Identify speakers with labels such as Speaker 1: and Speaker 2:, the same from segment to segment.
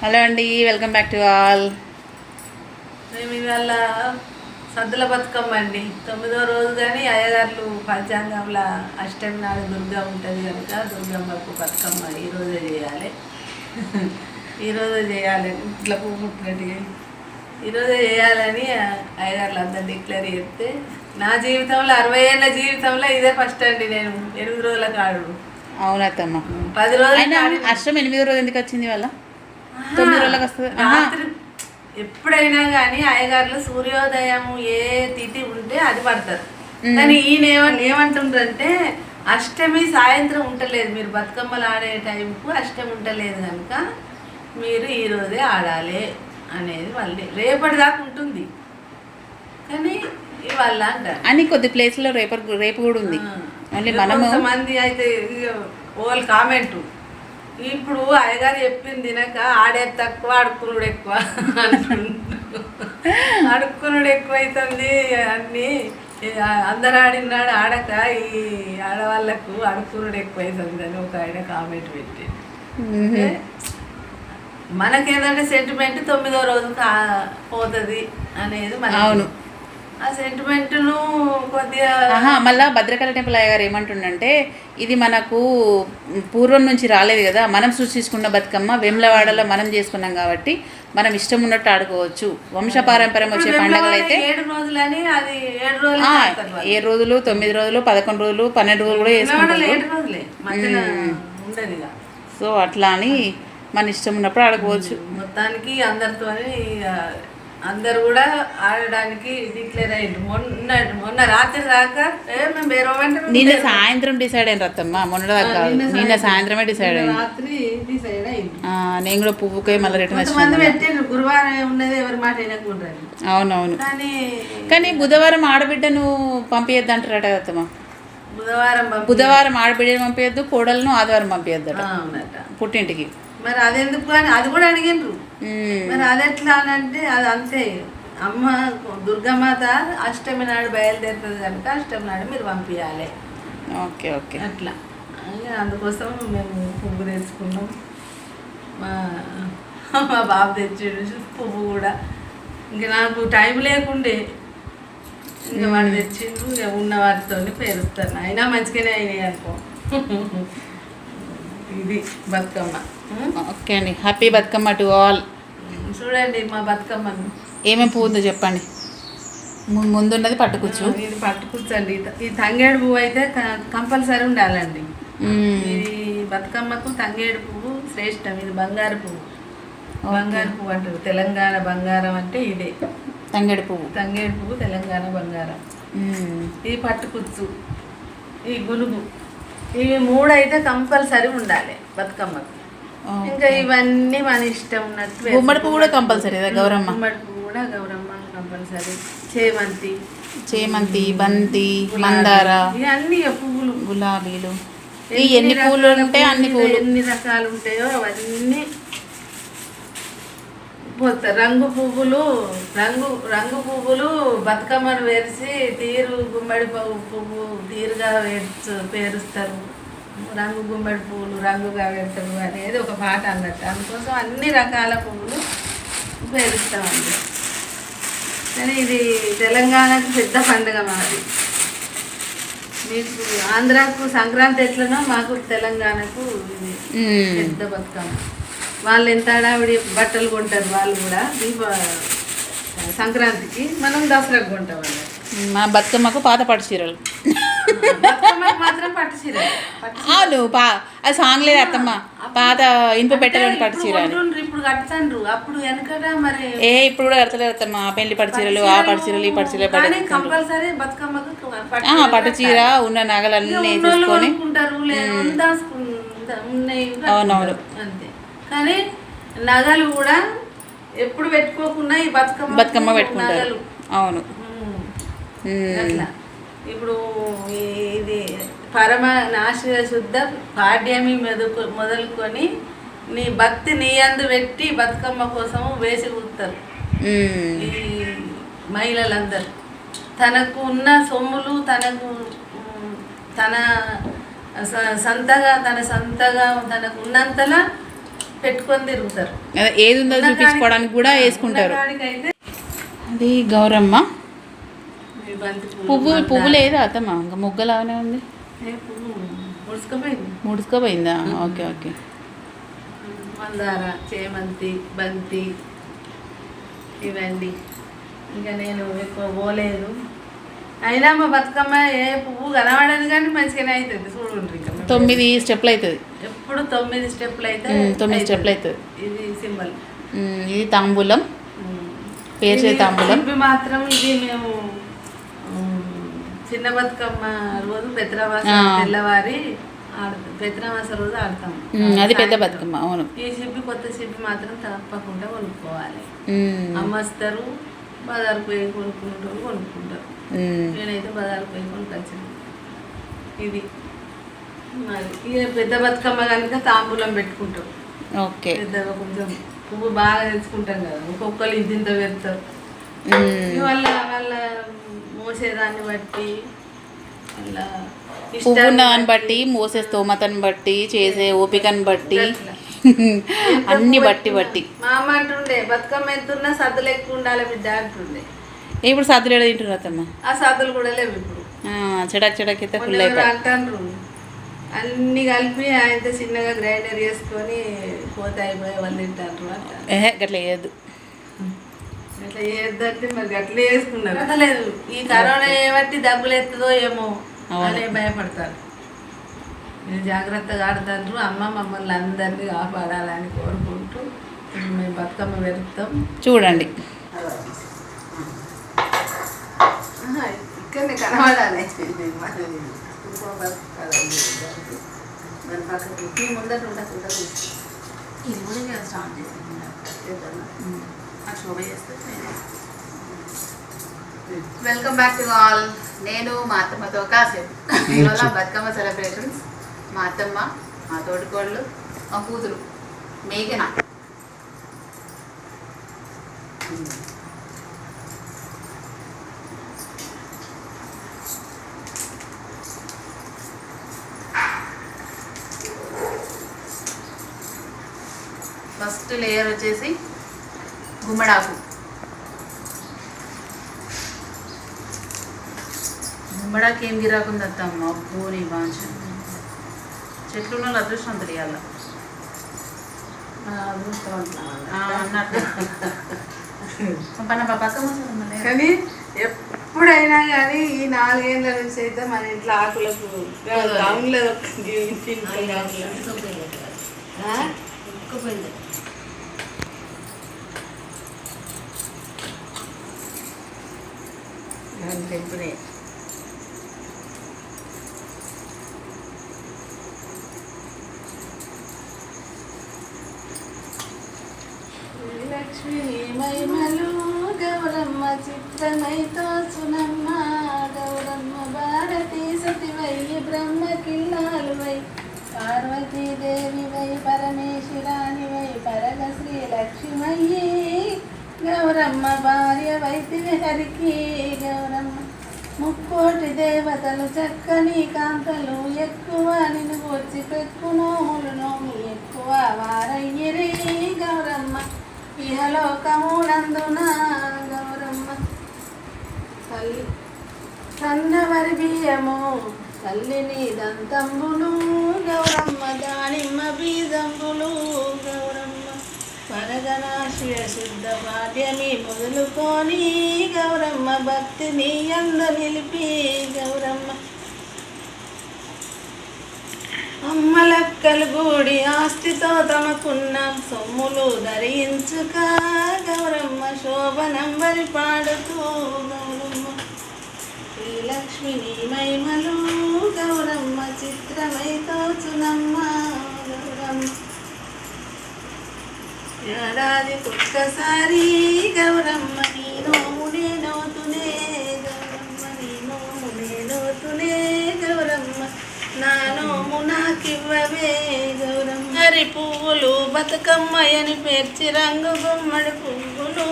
Speaker 1: Hello అండి, welcome back to all.
Speaker 2: మేము ఇవాళ సద్దుల బతుకమ్మ అండి 9వ రోజు. కానీ అయ్యగారులు పంచాంగంలో అష్టమి నాడు దుర్గా ఉంటుంది కనుక దుర్గమ్మకు బతుకమ్మ ఈరోజే చేయాలి. ఈరోజే చేయాలి, ఇట్లా పువ్వు ముట్టినట్టుగా ఈరోజే చేయాలని అయ్యగారులు అంతా డిక్లేర్ చేస్తే నా జీవితంలో 60 ఏళ్ళ జీవితంలో ఇదే ఫస్ట్ అండి. నేను 8 రోజుల కాడు.
Speaker 1: అవునత్తమ్మ,
Speaker 2: 10 రోజులు
Speaker 1: అష్టమి 8వ రోజు ఎందుకు వచ్చింది వాళ్ళ 9 రోజులకు వస్తుంది.
Speaker 2: రాత్రి ఎప్పుడైనా కానీ అయ్యగారులు సూర్యోదయం ఏ తిథి ఉంటే అది పడతారు. కానీ ఈయన ఏమంటుండ్రంటే అష్టమి సాయంత్రం ఉంటలేదు, మీరు బతుకమ్మలు ఆడే టైంకు అష్టమి ఉంటలేదు కనుక మీరు ఈరోజే ఆడాలి అనేది మళ్ళీ రేపటి దాకా ఉంటుంది. కానీ ఇవాళ
Speaker 1: అని కొద్ది ప్లేస్లో రేపు కూడా ఉంది.
Speaker 2: కొంతమంది అయితే ఓల్ కామెంటు, ఇప్పుడు అయ్యగారు చెప్పింది తినక ఆడేది తక్కువ అడుక్కునుడు ఎక్కువ అంటుండ్రు. అడుక్కునుడు ఎక్కువ అవుతుంది అన్నీ, అందరు ఆడినాడు ఆడక ఈ ఆడవాళ్ళకు అడుక్కునుడు ఎక్కువ అవుతుంది అని ఒక ఆయన కామెంట్ పెట్టి, మనకేంటంటే సెంటిమెంట్ 9వ రోజు పోతుంది అనేది మన.
Speaker 1: అవును,
Speaker 2: ఆ సెంటిమెంట్ను కొద్దిగా
Speaker 1: మళ్ళీ భద్రకాళి టెంపుల్ అయ్యగారు ఏమంటుండంటే ఇది మనకు పూర్వం నుంచి రాలేదు కదా, మనం సృష్టించుకున్న బతుకమ్మ వేములవాడలో మనం చేసుకున్నాం కాబట్టి మనం ఇష్టం ఉన్నట్టు ఆడుకోవచ్చు. వంశపారంపర్యం వచ్చే పండుగలు అయితే
Speaker 2: 7 రోజులని, అది 7 రోజులు
Speaker 1: 7 రోజులు 9 రోజులు 11 రోజులు 12 రోజులు కూడా చేసుకుంటారు. సో అట్లా అని మన ఇష్టం ఉన్నప్పుడు ఆడుకోవచ్చు.
Speaker 2: మొత్తానికి అందరితో అందరు కూడా ఆడడానికి డిక్లేర్ అయ్యింది. మొన్న రాత్రి దాకా మేము
Speaker 1: నిన్న సాయంత్రం డిసైడ్ అయిన రత్తమ్మ, మొన్న దాకా నిన్న సాయంత్రమే డిసైడ్ అయింది.
Speaker 2: రాత్రి డిసైడ్ అయింది.
Speaker 1: నేను కూడా పువ్వుకే మళ్ళీ రిటర్న్
Speaker 2: పెట్టిండ్రు, గురువారం ఉన్నది ఎవరి మాట వినకుంటారు.
Speaker 1: అవునవును, కానీ బుధవారం ఆడబిడ్డను పంపించద్దంటారట రత్తమ్మ. బుధవారం ఆడబిడ్డను పంపించద్దు, కోడలను ఆదివారం పంపించద్దట పుట్టింటికి.
Speaker 2: మరి అదెందుకు అని అది కూడా అడిగినరు. మరి అది ఎట్లా అని అంటే అది అంతే, అమ్మ దుర్గామాత అష్టమి నాడు బయలుదేరుతుంది కనుక అష్టమి నాడు మీరు పంపించాలి.
Speaker 1: ఓకే ఓకే,
Speaker 2: అట్లా అందుకోసం మేము పువ్వు తెచ్చుకున్నాం. మా బాబు తెచ్చిండు పువ్వు కూడా. ఇంక నాకు టైం లేకుండే, ఇంకా వాడు తెచ్చిండు. ఇక ఉన్న వాటితో పేరుస్తాను, అయినా మంచిగానే అయినాయి అనుకో. ఇది బతుకమ్మ.
Speaker 1: ఓకే అండి, హ్యాపీ బతుకమ్మ టు ఆల్.
Speaker 2: చూడండి మా బతుకమ్మను
Speaker 1: ఏమేమి పువ్వు ఉందో చెప్పండి. ముందున్నది పట్టుకుచ్చు,
Speaker 2: ఇది పట్టుకుచ్చు అండి. ఈ తంగేడు పువ్వు అయితే కంపల్సరీ ఉండాలండి. ఇది బతుకమ్మకు తంగేడు పువ్వు శ్రేష్టం. ఇది బంగారు పువ్వు, బంగారు పువ్వు అంటారు. తెలంగాణ బంగారం అంటే ఇదే
Speaker 1: తంగేడు పువ్వు.
Speaker 2: తంగేడు పువ్వు తెలంగాణ బంగారం. ఇది పట్టుకుచ్చు, ఈ గునుగు, ఇవి 3 అయితే కంపల్సరీ ఉండాలి బతుకమ్మకు. ఇంకా ఇవన్నీ మన ఇష్టం ఉన్నట్టు.
Speaker 1: గుమ్మడి పువ్వు కూడా కంపల్సరీ, గౌరమ్మ
Speaker 2: గుమ్మడి పువ్వు కూడా గౌరమ్మ కంపల్సరీ.
Speaker 1: చేమంతి, బంతి, మందార,
Speaker 2: ఇవన్నీ పువ్వులు,
Speaker 1: గులాబీలు, ఎన్ని పువ్వులు ఉంటే అన్ని పువ్వులు,
Speaker 2: ఎన్ని రకాలు ఉంటాయో అవన్నీ పోతాయి. రంగు పువ్వులు బతుకమ్మను వేసి తీరు గుమ్మడి పువ్వు తీరుగా పేరుస్తారు. రంగు గుమ్మడి పువ్వులు రంగుగా పెడతారు అనేది ఒక పాట అన్నట్టు. అందుకోసం అన్ని రకాల పువ్వులు పేరుస్తామండి. కానీ ఇది తెలంగాణకు పెద్ద పండుగ మాది. మీకు ఆంధ్రాకు సంక్రాంతి ఎట్లనో మాకు తెలంగాణకు ఇది పెద్ద బతుకమ్మ. వాళ్ళు ఎంత హడావిడి బట్టలు కొంటారు వాళ్ళు కూడా సంక్రాంతికి, మనం దసరాకు కొంటాం.
Speaker 1: మా బతుకమ్మకు పాత పట్టు చీరలు
Speaker 2: మాత్రం పట్టు చీర.
Speaker 1: అవును, అది సాంగ్ లేదు అత్తమ్మ, పాత ఇనుప పెట్టలేని పట్టు చీర.
Speaker 2: ఇప్పుడు కట్టుతాండ్రు, అప్పుడు వెనకట మరి
Speaker 1: ఇప్పుడు కూడా కడతలేదు అత్తమ్మ. పెళ్లి పట్టు చీరలు, ఆ పట్టు చీరలు, ఈ పట్టు చీరలు
Speaker 2: కంపల్సరీ బతుకమ్మకు
Speaker 1: పట్టు చీర ఉన్న నగలన్నీ తీసుకొని. అవునవును,
Speaker 2: అంతే. కానీ నగలు కూడా ఎప్పుడు పెట్టుకోకుండా ఈ బతుకమ్మ
Speaker 1: పెట్టుకుంటారు. అవును,
Speaker 2: అట్లా. ఇప్పుడు ఇది పరమ నాశన శుద్ధ పాడ్యమి మొదలుకొని నీ భక్తి నీ అందు పెట్టి బతుకమ్మ కోసం వేసి కూర్తారు ఈ మహిళలందరూ. తనకు ఉన్న సొమ్ములు తన సంతగా తనకు ఉన్నంతలా పెట్టుకొని తిరుగుతారు.
Speaker 1: అదే ఏది ఉందో చూపించుకోవడానికి కూడా వేసుకుంటారు.
Speaker 2: అయితే
Speaker 1: అది గౌరమ్మ
Speaker 2: ఈ బంతి
Speaker 1: పువ్వు లేదా అత్తమ్మ, ఇంకా ముగ్గలాగానే ఉంది.
Speaker 2: పువ్వు ముడుచుకుపోయింది.
Speaker 1: ముడుచుకోపోయిందా? Okay okay.
Speaker 2: మందార, చేమంతి, బంతి ఇవండి. ఇంకా నేను ఎక్కువ పోలేదు. అయినా మా బతుకమ్మ ఏ పువ్వు కనబడదు కానీ మంచిగానే అవుతుంది. చూడండి ఇంకా
Speaker 1: 9 స్టెప్లు అవుతుంది.
Speaker 2: ఎప్పుడు 9 స్టెప్లు అయితే
Speaker 1: 9 స్టెప్లు అవుతుంది.
Speaker 2: ఇది సింబల్.
Speaker 1: ఇది తాంబూలం, పేర్చే తాంబూలం.
Speaker 2: ఇవి మాత్రం ఇది మేము చిన్న బతుకమ్మ రోజు పెత్రమాస తెల్లవారి ఆడతాం. పెత్రమాస రోజు ఆడతాం.
Speaker 1: అది పెద్ద బతుకమ్మ. అవును.
Speaker 2: ఈ సిప్పి కొత్త సిప్పి మాత్రం తప్పకుండా కొనుక్కోవాలి. అమ్మస్తారు, బజారు పోయి కొనుక్కుంటారు. నేనైతే బజారు పోయి కొనుక్కొచ్చాను. ఇది మరి ఇక పెద్ద బతుకమ్మ కనుక తాంబూలం పెట్టుకుంటాం.
Speaker 1: ఓకే.
Speaker 2: పెద్దగా కొంచెం పువ్వు బాగా తెచ్చుకుంటాం కదా, ఒక్కొక్కరు ఇంత పెడతారు. వాళ్ళ మోసేదాన్ని బట్టి
Speaker 1: పువ్వుని బట్టి, మోసే స్తోమతను బట్టి, చేసే ఓపికను బట్టి, అన్ని బట్టి
Speaker 2: మా అమ్మ అంటుండే బతుకమ్మ ఎంతున్నా సద్దులు ఎక్కువ ఉండాలి బిడ్డ అంటుండే.
Speaker 1: ఇప్పుడు సద్దులు ఏడ తింటున్నారు అత్తమ్మ?
Speaker 2: ఆ సద్దులు కూడా లేవు ఇప్పుడు.
Speaker 1: చెడక్ అయితే ఫుల్ అయిపోయి
Speaker 2: అంటారు. అన్ని కలిపి ఆయన చిన్నగా గ్రైండర్ చేసుకొని పోతే అయిపోయి వాళ్ళు తింటారు అంటారు.
Speaker 1: గట్లా వేయద్దు.
Speaker 2: అట్లా చేయొద్దంటే మరి అట్లా వేసుకున్నారు. అసలేదు ఈ కరోనా ఏబట్టి డబ్బులు ఎత్తుందో ఏమో అనే భయపడతారు. మీరు జాగ్రత్తగా ఆడతారు. అమ్మ మమ్మల్ని అందరినీ కాపాడాలని కోరుకుంటూ మేము బతుకమ్మ పెరుగుతాం.
Speaker 1: చూడండి
Speaker 2: ఇక్కడనే కనబడాలి. పక్కకి ముందట ఉండకుండా ఇది కూడా స్టార్ట్ చేస్తాను. శోభ చేస్తుంది.
Speaker 3: Welcome back to all. నేను మా అత్తమ్మతో కాసేపు ఇవాళ బతుకమ్మ సెలబ్రేషన్స్. మా అత్తమ్మ, మా తోటికోళ్ళు, మా కూతురు మేఘన. ఫస్ట్ లేయర్ వచ్చేసి గుమ్మడాకు. గుమ్మడాకు ఏం గిరాకుంది అత్తమ్మ, పూని బాంచ చెట్లు ఉన్న అదృష్టం తెలియాల అన్నట్టు.
Speaker 2: కానీ ఎప్పుడైనా కానీ ఈ 4 ఏళ్ళ నుంచి అయితే మన ఇంట్లో ఆకులకు టౌన్లో ఇప్పుడే లక్ష్మీ మహిమలు గౌరమ్మ చిత్రమైతో సునమ్మ గౌరమ్మ భారతీ సతివై బ్రహ్మ కిల్లాలువై పార్వతీదేవివై పరమేశ్వరానివై పరగ శ్రీ లక్ష్మయ్యే గౌరమ్మ భార్య వైతివి హరికి గౌరమ్మ ముక్కోటి దేవతలు చక్కని కాంతలు ఎక్కువ నిన్ను వచ్చి పెక్కు నోములు నోమి ఎక్కువ వారయ్యరే గౌరమ్మ ఇహలోకమునందున గౌరమ్మ తల్లి సన్నవరి బియ్యము తల్లిని దంతంబులు గౌరమ్మ దానిమ్మ బీజంబులు గౌరమ్మ పరగనాశివ శుద్ధ పాఠ్యమి మొదలుకొని గౌరమ్మ భక్తిని అంద నిలిపి గౌరమ్మ అమ్మలక్కలు గూడి ఆస్తితో తమకున్న సొమ్ములు ధరించుక గౌరమ్మ శోభనంబరి పాడుతూ గౌరమ్మ శ్రీలక్ష్మిని మహిమలు గౌరమ్మ చిత్రమైతో చునమ్మ గౌరమ్మ ఏడాది ఒక్కసారి గౌరమ్మ నీ నోమునే నోతునే గౌరమ్మ నీ నోమునే నోతునే గౌరమ్మ నా నోము నాకివ్వవే గౌరమ్మ హరి పువ్వులు బతుకమ్మయని పేర్చి రంగు గుమ్మడి పువ్వులు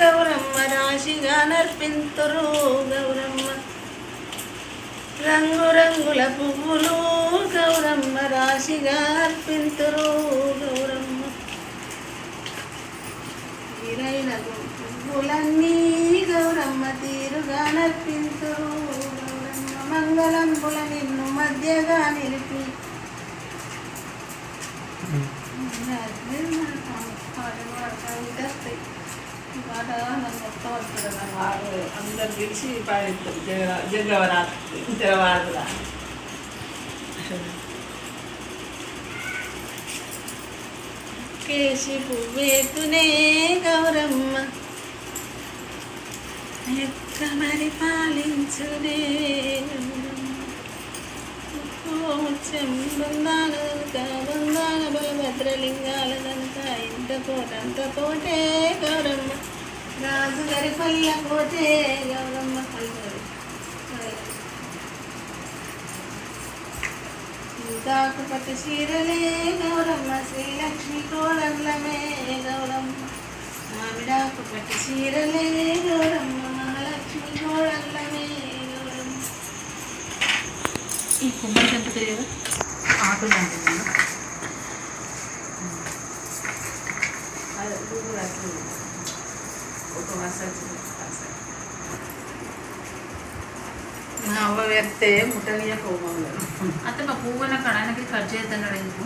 Speaker 2: గౌరమ్మ రాశిగా నర్పింతురు గౌరమ్మ రంగు రంగుల పువ్వులు గౌరమ్మ రాశిగా అర్పింతురు గౌరమ్మ తలంపులన్నీ గౌరమ్మ తీరుగా నర్పింతురు గౌరమ్మ మంగళంబుల నిన్ను మధ్యగా నిలిపి అందరు పిలిచి పాడేస్తారు జగవరాత్రి తెరవాడురా కేసి పువ్వేతునే గౌరమ్మ ఎక్క మరి పాలించునే బృందాన బలభద్రలింగాల దనక ఇంత కోటే గౌరమ్మ రాజు గారి పల్ల కోటే గౌరమ్మ ఇందాకు పట్టు చీరలే గౌరమ్మ శ్రీలక్ష్మి కోడళ్ళమే గౌరమ్మ మామిడాకు పట్టు చీరలే గౌరమ్మ మహాలక్ష్మి కోడళ్ళమే గౌరమ్మ
Speaker 1: ఈ కుమ్మరి చంపుతాయి కదా ఆకులు అంటున్నాను.
Speaker 2: అది ఒక వర్ష మా అవ్వ వేస్తే ముట్టనియ పోమలు
Speaker 1: అయితే మా పువ్వున కడానికి కట్ చేద్దాడు ఎందుకు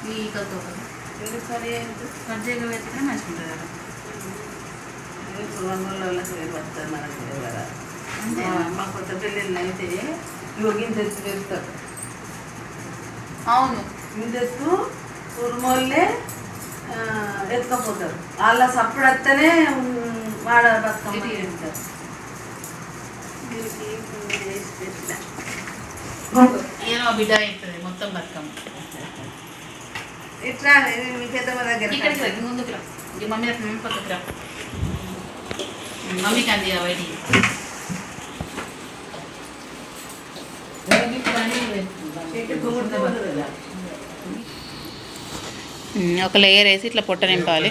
Speaker 1: ఈ ఈకలతో కదా
Speaker 2: ఎందుకు సరి అయింది
Speaker 1: కట్ చేయకపోతే మంచిగా కదా.
Speaker 2: ఇప్పుడు వాళ్ళకి వేరు వస్తారు మనకు కదా
Speaker 1: అంతే
Speaker 2: మా కొత్త పెళ్ళిళ్ళు అయితే యోగిని తెచ్చి వేస్తారు
Speaker 1: అవును.
Speaker 2: ఇంతెత్తు ఉరుమోళ్ళే ఎత్తుకపోతారు వాళ్ళ సప్పుడు వస్తేనే వాడ బతుకమ్మ చేస్తారు
Speaker 1: ఏమో బిడ్డ అవుతుంది మొత్తం బతుకమ్మ.
Speaker 2: ఇట్లా మీ పెద్దమ్మ దగ్గర
Speaker 1: ఇక్కడికి రా, ముందుకు రా. ఈ మమ్మీ దగ్గర పక్కకు రా. మమ్మీకి అంది బయటికి ఒక లేయర్ వేసి ఇట్లా పొట్ట నింపాలి.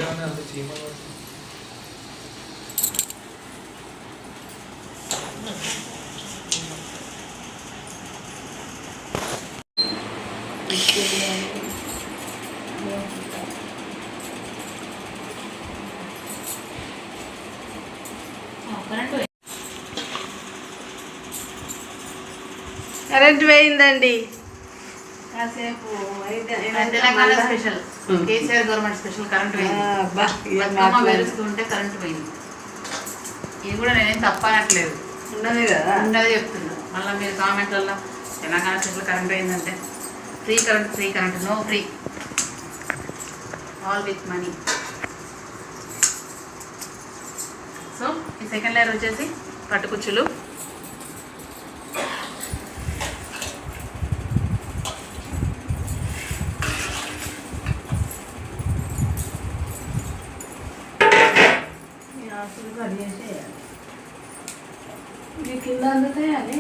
Speaker 2: కరెంట్ పోయిందండి కాసేపు
Speaker 1: Telangana special KCR government special current పోయింది. మెరుస్తుంటే కరెంట్ పోయింది. ఇది కూడా నేనేం తప్పనట్లేదు,
Speaker 2: ఉన్నది కదా
Speaker 1: ఉన్నదే చెప్తున్నా. మళ్ళీ మీరు కామెంట్లలో తెలంగాణ స్పెషల్ కరెంట్ పోయిందంటే free current no free, all with money. So ఈ సెకండ్ లేయర్ వచ్చేసి పట్టుకుచ్చులు.
Speaker 2: ఇది కింద అందుతాయని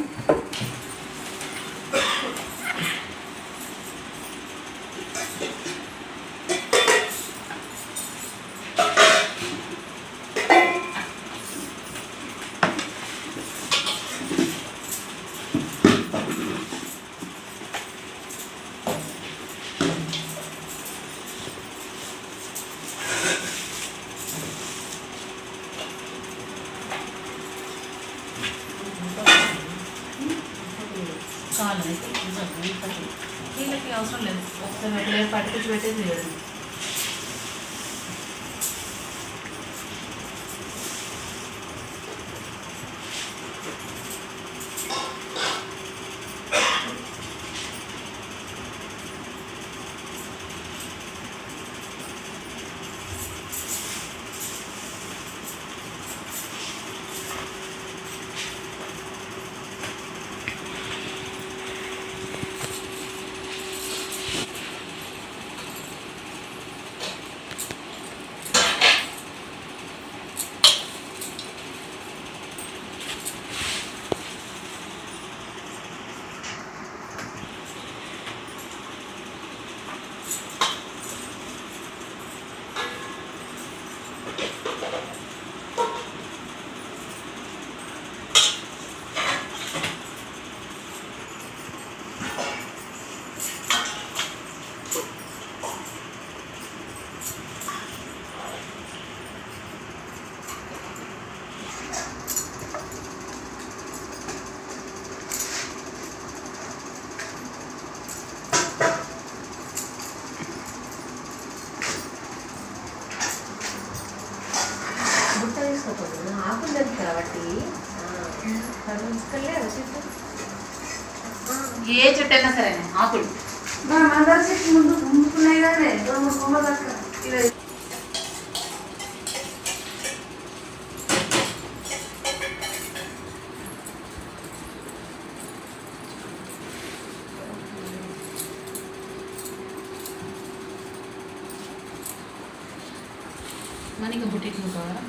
Speaker 1: వీళ్ళకి అవసరం లేదు, ఒకసారి లేరు పట్టుకొచ్చి పెట్టేది లేదు.
Speaker 3: కాబట్టి ఏ చెట్టు అయినా సరే ఆకులు
Speaker 2: మందార చెట్టు ముందు గుమ్ముకున్నాయి కానీ 2-3 కొమ్మలు అట్లా ఇలా
Speaker 1: మనకి బుటీకి కావాలా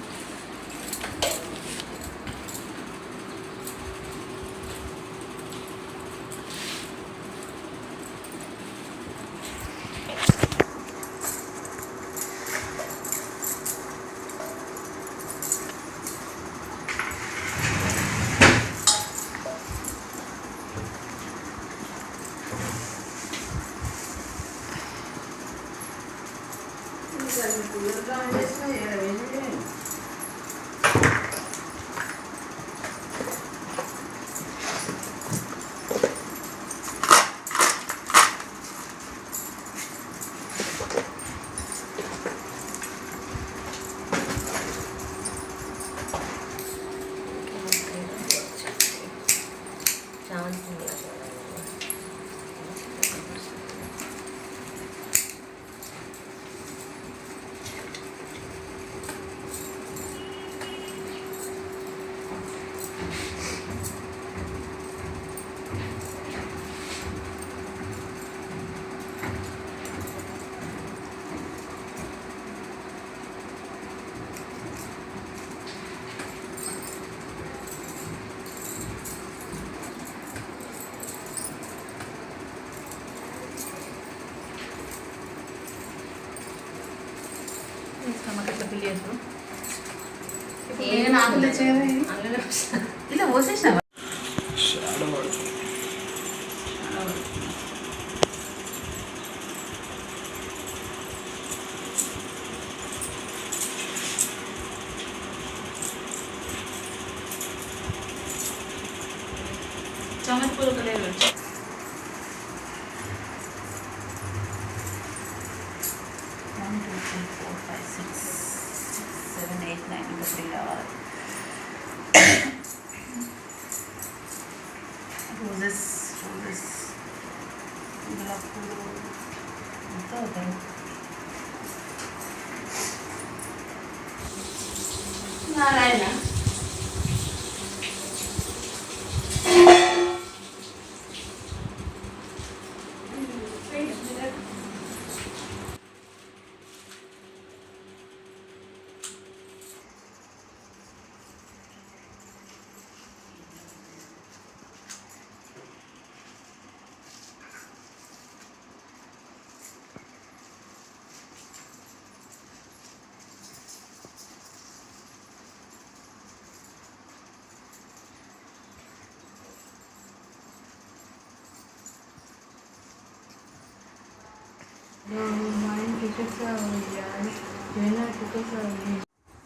Speaker 1: ఇట్లా పిల్లి
Speaker 3: ఏ ఆకులు
Speaker 1: ఇలా పోసేసిన చామంతి పూలు కలర్ 1 2 3 4 5 6 7 8 9 ఇంకా 3 కావాలి రోజెస్ గులాబ్ పూలు ఎంత అవుతాయి
Speaker 2: నారాయణ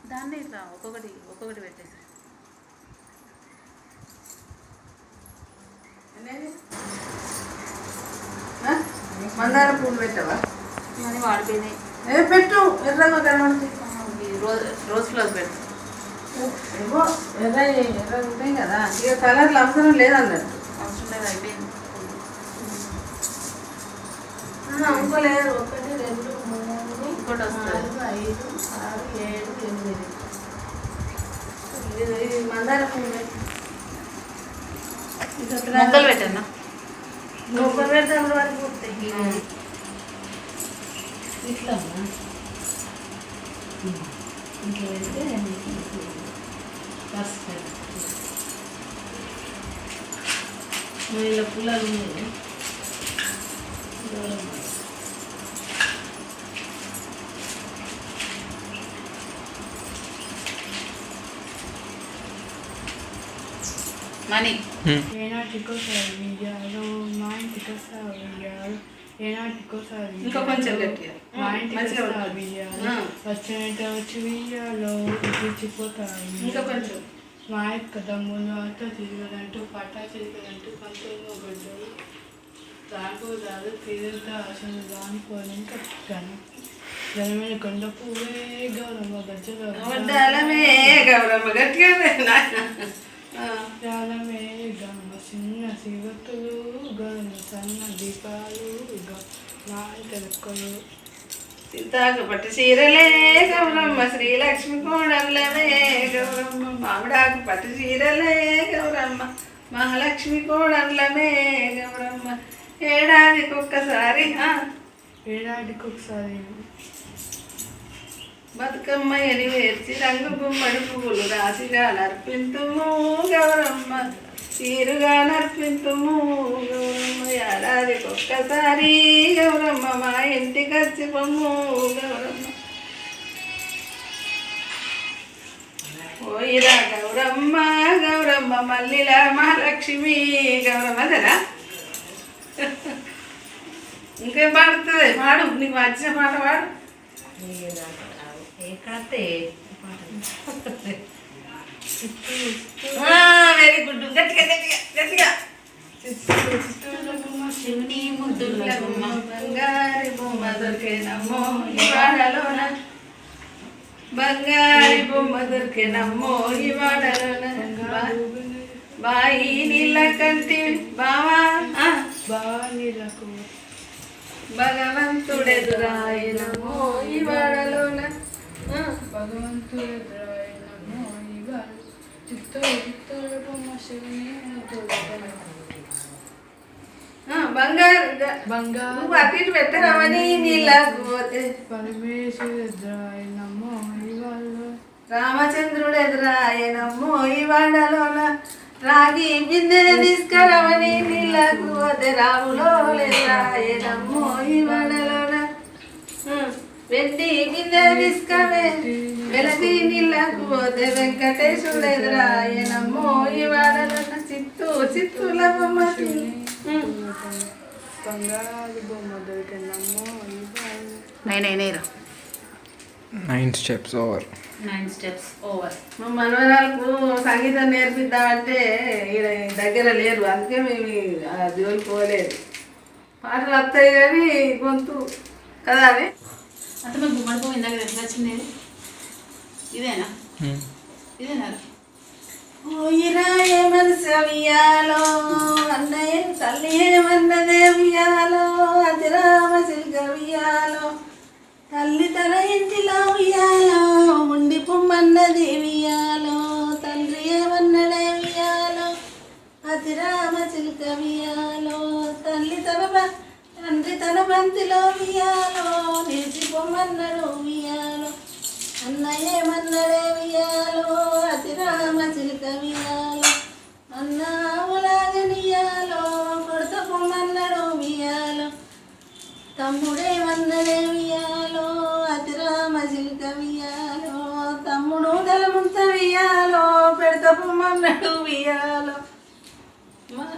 Speaker 1: దాన్ని ఇట్లా ఒక్కొక్కటి పెట్టేసి
Speaker 2: మందార పూలు పెట్టవా
Speaker 1: మరి వాడిపోయినాయి
Speaker 2: పెట్టు ఎర్రగా కనబడుతుంది
Speaker 1: రోజ్ ఫ్లవర్స్ పెట్టు
Speaker 2: ఏమో ఎర్రగా ఉంటాయి కదా ఇక కలర్లు అవసరం లేదన్నట్టు
Speaker 1: అవసరం లేదు అయిపోయింది
Speaker 2: ఇంకో లేదు 1 2 3
Speaker 1: ఇంకోటి వస్తుంది
Speaker 2: 4 5 6 7 8 ఇది మందార పూలు
Speaker 1: మొక్కలు పెట్టన్నా
Speaker 2: మొక్కలు పెడితే అప్పుడు వరకు పోతాయి ఇట్లా ఇంట్లో పెడితే ఇలా పుల్లలు ఉన్నాయి
Speaker 1: మనీ
Speaker 2: ఇంకా కొంచెం గట్టిగా ఇంకా కొంచెం
Speaker 4: మా యొక్క దమ్ములు అంతా తిరగదంటూ పట్టా తిరగదంటూ పంతులు గడ్డలు తాగు రాదు తీరంతా అసలు దానిపోయిన కట్టాను జనమని కొండ పువ్వే గౌరమ్మ గజ్జల
Speaker 2: వడ్డాలమే గౌరమ్మ గట్టిగా
Speaker 4: జాలమే గమ్మ చిన్న శివతులు గౌరమ్మ సన్న దీపాలు నాయకులు
Speaker 2: సీతాకు పట్టు చీరలే గౌరమ్మ శ్రీలక్ష్మి కోడళ్ళమే గౌరమ్మ మామిడాకు పట్టు చీరలే గౌరమ్మ మహాలక్ష్మి కోడళ్ళమే గౌరమ్మ ఏడాదికి ఒక్కసారి
Speaker 4: ఏడాదికి ఒకసారి
Speaker 2: బతుకమ్మ ఎలివేర్చి రంగు గుమ్మడి పువ్వులు రాశిగా నర్పింతుము గౌరమ్మ తీరుగా నర్పింతుము గౌరమ్మ ఏడాదికి ఒక్కసారి గౌరమ్మ మా ఇంటికి వచ్చి పొమ్ము గౌరమ్మ ఓయిరా గౌరమ్మ గౌరమ్మ మల్లిలా మహాలక్ష్మి గౌరమ్మ అదేనా ఇంకేం పాడుతుంది పాడు నీకు వచ్చిన పాట పాడు వెరీ గుడ్ గట్టిగా గట్టిగా గట్టిగా
Speaker 1: శివుని ముద్దుల బొమ్మ
Speaker 2: బంగారి బొమ్మ దొరికేనమ్మో ఇవాడలోన బంగారి బొమ్మ దొరికేనమ్మో ఇవాడలోన బాయి నీళ్ళ కంటి బావా
Speaker 4: బాణీలకు
Speaker 2: భగవంతుడెదురాయనమో ఇవాడలోన
Speaker 4: భగవంతుడు ఎదురాయనమో ఇవాళ చిత్తూరు బొమ్మ శివుని
Speaker 2: బంగారు
Speaker 4: బంగారు
Speaker 2: నువ్వు అటు ఇటు పెట్టరావని నీళ్ళకు పోతే
Speaker 4: పరమేశ్వరు ఎదురాయనమో ఇవాళ
Speaker 2: రామచంద్రుడు ఎదురాయనమ్మో ఇవాడలోన రాగి బిందె తీసుకురవని నీళ్ళకు పోతే రాములో ఎదురాయనమ్మో ఇవాడలోన వెండి బిందె తీసుకవే వెలది నీళ్ళకు పోతే వెంకటేశ్వరుడు ఎదురాయనమ్మో ఇవాడలోన చిత్తూల బొమ్మ
Speaker 4: బంగారు బొమ్మ దొరికిందమ్మో ఇవాళ
Speaker 5: 9 steps over.
Speaker 1: 9 steps over.
Speaker 2: మా మనవరాలకు సంగీతం నేర్పిద్దామంటే ఈడ దగ్గర లేరు, అందుకే మేము ఆ జోలికి పోలేదు. పాటలు వస్తాయి కానీ గొంతు కదా అని
Speaker 1: అంటే మాకు గుమ్మడి పువ్వు ఇందాక ఎట్లా వచ్చింది? ఇదేనా? ఇదేనా?
Speaker 2: ఓయిరా ఏమనస వియాలో అన్నయ్య తల్లి ఏమన్నదే వియాలో అతిరామ సిల్క వియాలో తల్లి తన ఇంటిలో వియాలో ఉండి పొమ్మన్నది వియాలో తండ్రి ఏమన్నడే వియాలో అతిరామ చిలుక వియాలో తండ్రి తన బంతిలో వియాలో నిలిచి పొమ్మన్నడు వియాలో అన్నయ్య ఏమన్నడే వియాలో అతిరామ చిలుక వియాలో అన్నావులాగనియాలో కొడత పొమ్మన్నడు వియాలో తమ్ముడేమన్నడే వియాలో అతిరామ చిలుక వియాలో తమ్ముడు తలముంత వియాలో పెడత పొమ్మన్నడు వియాలో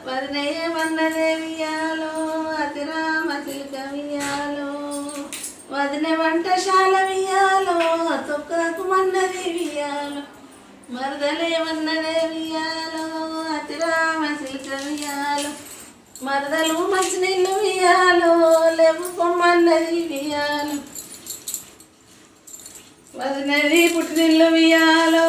Speaker 2: వదినేయమన్నదే వియాలో అతిరామ చిలుక వియాలో వదినే వంటశాల వియాలో తొక్కకు మన్నది వియాలో మరదలేమన్నదే వియాలో అతిరామ చిలుక వియాలో మరదలు మంచినీళ్ళు వియాలో లేవు పొమ్మన్నది వియాలో వదినది పుట్టినిల్లు వియాలో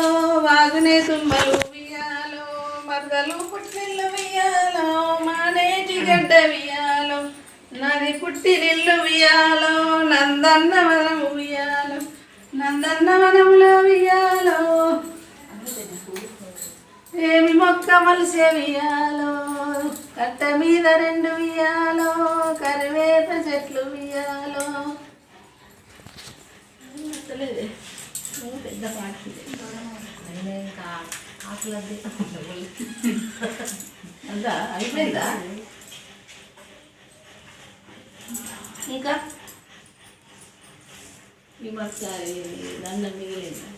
Speaker 2: వాగునే తుమ్మలు వియాలో మరదలు పుట్టినిల్లు వియాలో మానేటి గడ్డ వియాలో నది పుట్టినిల్లు వియాలో నందన్నవనము వియాలో నందన్నవనములో వియాలో ఏమి మొక్క మలిసే వియాలో కట్ట మీద 2 వియాలో కరివేప చెట్లు వియాలో పెద్ద పాట అంతా అయిపోయిందా ఇంకా ఈ మక్క దండం మిగిలిందా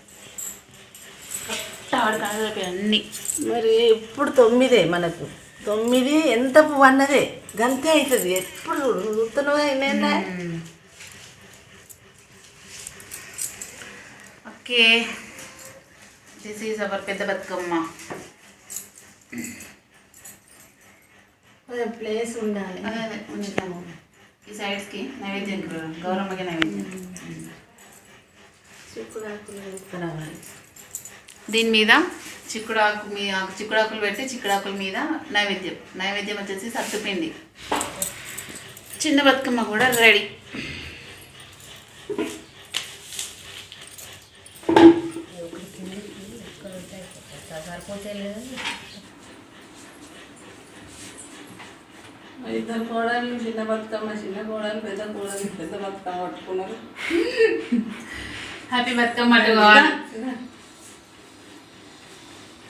Speaker 1: అన్ని
Speaker 2: మరి ఇప్పుడు 9 మనకు 9 ఎంత పువ్వు అన్నదే గంతే అవుతుంది ఎప్పుడు నూతనగా నేను
Speaker 1: ఓకే, దిస్ ఈజ్ అవర్ పెద్ద బతుకమ్మ.
Speaker 2: ప్లేస్ ఉండాలి
Speaker 1: అదే కొంచెం ఈ సైడ్స్కి నైవేద్యం గౌరమ్మకి నైవేద్యం.
Speaker 2: చిక్కుడాకులు తీసుకురావాలి.
Speaker 1: దీని మీద చిక్కుడాకులు పెట్టి చిక్కుడాకుల మీద నైవేద్యం వచ్చేసి సత్తుపిండి. చిన్న బతుకమ్మ కూడా రెడీ.
Speaker 2: ఇద్దరు కోడళ్ళు చిన్న బతుకమ్మ, చిన్న కోడలు పెద్ద కోడలు, పెద్ద బతుకమ్మ పట్టుకున్నారు.
Speaker 1: Happy Bathukamma to all.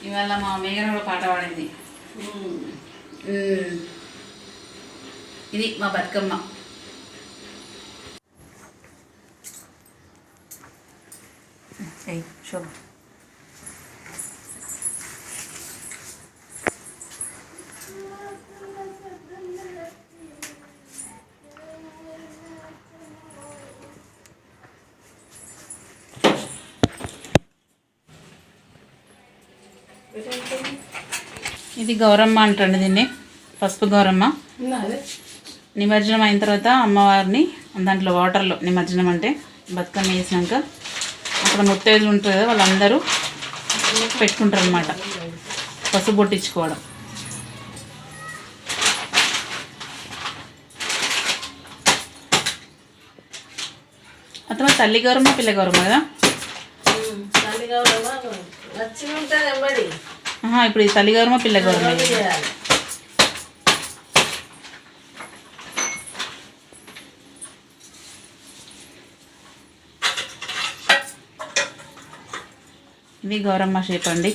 Speaker 1: ఇవాళ మా మేఘన కూడా పాట పాడింది. ఇది మా బతుకమ్మ. శోభ ఇది గౌరమ్మ అంటండి. దీన్ని పసుపు గౌరమ్మ. నిమజ్జనం అయిన తర్వాత అమ్మవారిని దాంట్లో వాటర్లో నిమజ్జనం అంటే బతుకమ్మ వేసినాక అక్కడ ముత్తైదులు ఉంటారు కదా, వాళ్ళందరూ పెట్టుకుంటారు అనమాట పసుపు కొట్టించుకోవడం. అతను తల్లి గౌరమ్మ పిల్ల గౌరమ్మ కదా.
Speaker 2: తల్లి గౌరమ్మ నచ్చి ఉంటుంది ఎంబడి.
Speaker 1: ఇప్పుడు ఈ తల్లి గౌరమ్మ పిల్ల గౌరమ్మ. ఇది గౌరమ్మ షేప్ అండి.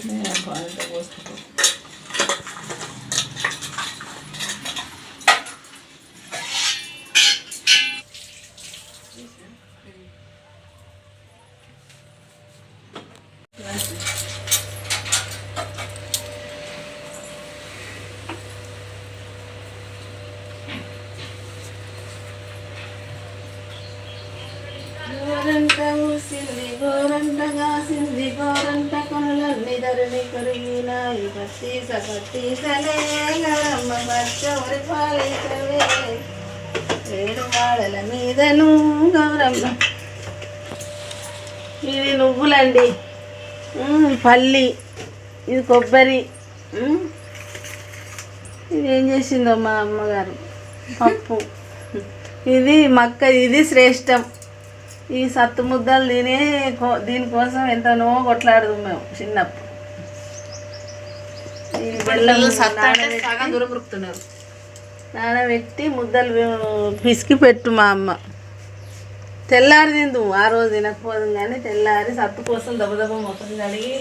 Speaker 2: గోరంట ఊసింది గోరంట కాసింది గోరంట కొనులన్నీ ధరణి కొరిగినాయి. పట్టీసలే గౌరమ్మ పచ్చవరి పాలిసవే ఏడు మాడల మీదను గౌరమ్మ. ఇది నువ్వులండి, పల్లి, ఇది కొబ్బరి. ఇది ఏం చేసిందో మా అమ్మగారు, పప్పు. ఇది మక్క, ఇది శ్రేష్టం. ఈ సత్తు ముద్దలు దీనికోసం ఎంతనో కొట్లాడదు మేము చిన్నప్పుడు. ఈ బెల్లం నానబెట్టి ముద్దలు పిసికి పెట్టు మా అమ్మ. తెల్లారి తిందు, ఆ రోజు తినకపోదు కానీ తెల్లారి సత్తు కోసం దెబ్బ మొత్తం కడిగి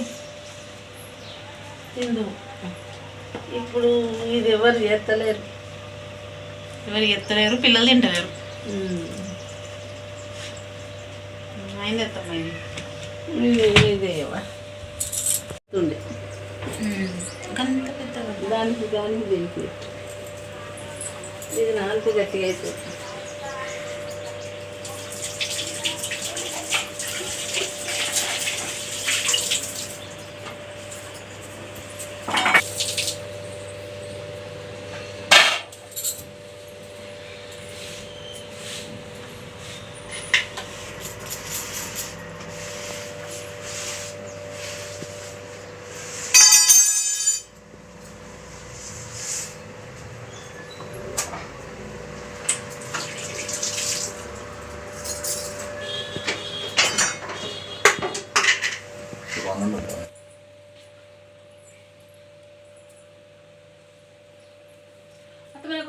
Speaker 2: తిందు. ఇప్పుడు ఇది ఎవరు చేస్తలేరు,
Speaker 1: పిల్లలు తింటలేరు.
Speaker 2: ఇదే ఉండే దానికి దీనికి ఇది నాలుగు గట్టిగా అవుతుంది.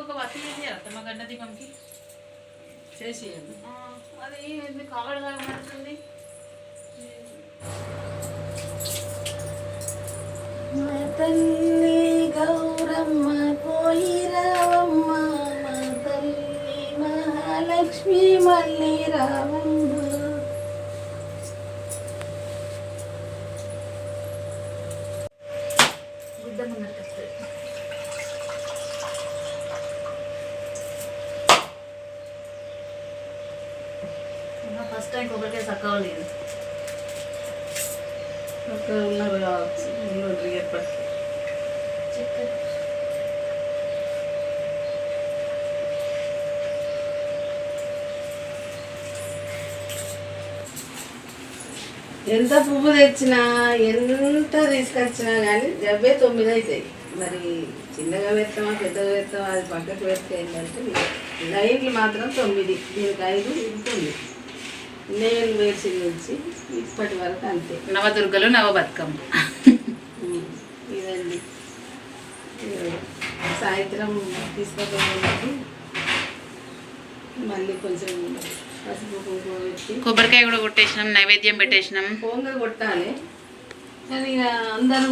Speaker 1: ఒక వత్తి చేసి అత్తమ్మ గడ్డ దీపంకి
Speaker 2: చేసి
Speaker 1: అది కాగడగా నడుస్తుంది.
Speaker 2: మా తల్లి గౌరమ్మ పోయి రావమ్మ, మా తల్లి మహాలక్ష్మి మళ్ళీ రావమ్మ.
Speaker 1: గుడ్డ ముందరికి వస్తుంది. ఫస్ట్ టైం కొబ్బరికాయ చక్కగా లేదు.
Speaker 2: అక్కడ ఉన్నారు కావచ్చు ఎప్పటికీ. ఎంత పువ్వు తెచ్చినా ఎంత తీసుకొచ్చినా కానీ 79 అవుతాయి. మరి చిన్నగా పెడతామా పెద్దగా పెడతామా అది పక్కకు పెడితే ఏంటంటే లైన్లు మాత్రం 9, దీనికి 5, ఇది 9. నేను వేసి నుంచి ఇప్పటి వరకు అంతే.
Speaker 1: నవదుర్గలు నవ బతుకమ్మ.
Speaker 2: ఇదండి సాయంత్రం తీసుకుపోయి మళ్ళీ కొంచెం పసుపు కుంకుమ పెట్టి
Speaker 1: కొబ్బరికాయ కూడా కొట్టేసినాం, నైవేద్యం పెట్టేసినాం.
Speaker 2: పొంగ కొట్టాలి కానీ ఇక అందరూ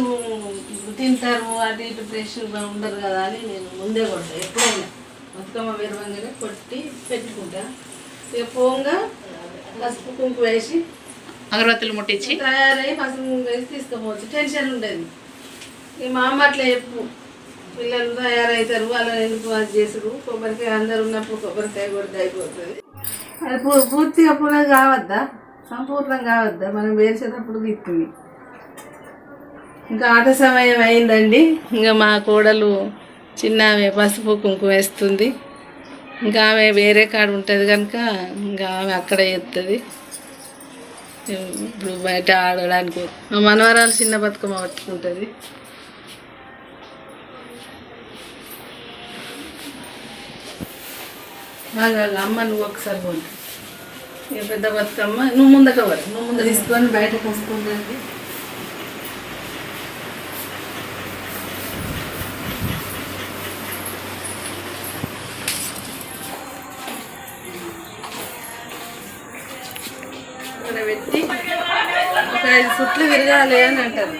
Speaker 2: తింటారు అటు ఇటు ఫ్రెష్గా ఉండరు కదా అని నేను ముందే కొడతాను. ఎప్పుడైనా బతుకమ్మ వేరువంగానే కొట్టి పెట్టుకుంటా. ఇక పొంగ పసుపు కుంకుమ వేసి
Speaker 1: అగరబత్తులు ముట్టించి
Speaker 2: తయారై పసుపు కుంకుమ వేసి తీసుకోవచ్చు. టెన్షన్ ఉండదు. ఇక మా అమ్మ అట్లా చెప్పు, పిల్లలు తయారవుతారు వాళ్ళని ఎందుకు అది చేసుడు, కొబ్బరికాయ అందరు ఉన్నప్పుడు కొబ్బరికాయ కొడితే అయిపోతుంది. అది పూర్తిగా పునః కావద్దా, సంపూర్ణం కావద్దా, మనం వేసేటప్పుడు తిట్టింది. ఇంకా ఆట సమయం అయిందండి. ఇంకా మా కోడలు చిన్న ఆమె పసుపు కుంకుమ వేస్తుంది. ఇంకా ఆమె వేరే కాడ ఉంటుంది కనుక ఇంకా ఆమె అక్కడ చేస్తుంది. ఇప్పుడు బయట ఆడడానికి మా మనవరాలు చిన్న బతుకమ్మ పట్టుకుంటుంది. అమ్మ నువ్వు ఒకసారి పోండి. ఇక పెద్ద బతుకమ్మ నువ్వు ముందుకు అవ్వాలి, నువ్వు ముందు తీసుకొని బయటకు వస్తుందండి. ఇక్కడ పెట్టి ఒక 5 చుట్లు తిరగాలి అని అంటారు.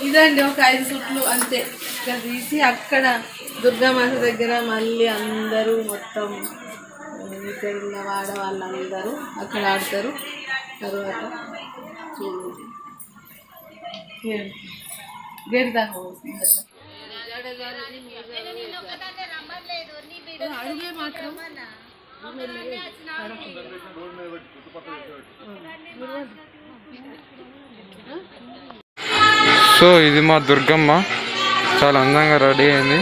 Speaker 2: ఇదండి ఒక 5 చుట్లు అంతే. ఇక్కడ తీసి అక్కడ దుర్గామాత దగ్గర మళ్ళీ అందరూ మొత్తం ఇక్కడ ఉన్న వాళ్ళందరూ అక్కడ ఆడతారు. తర్వాత గేట్ దాకా అడుగే మాత్రం
Speaker 5: సో ఇది మా దుర్గమ్మ చాలా అందంగా రెడీ అయింది.